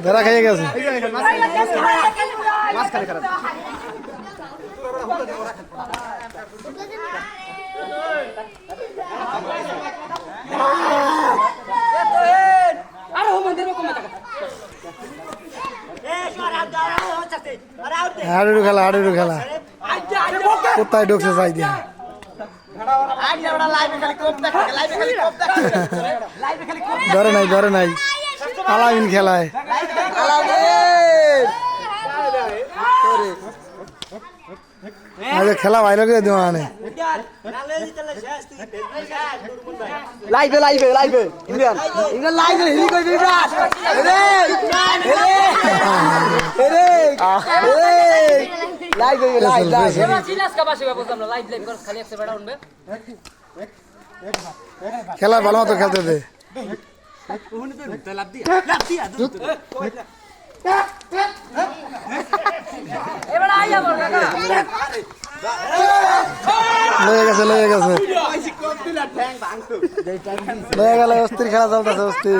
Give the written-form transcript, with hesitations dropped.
ধরা খেয়ে গেছে হাডুডু খেলা কোথায় ঢুকছে চাই দিয়া ধরে নাই আলামিন খেলায় খেলা ভাই লোক মানে লাইভে ইন্ডিয়ান লাইভে হিলি কই বিরাট খেলা ভালো মতো খেলতে দে লয়ে গেছে অস্থির খেলা চলতেছে অস্থির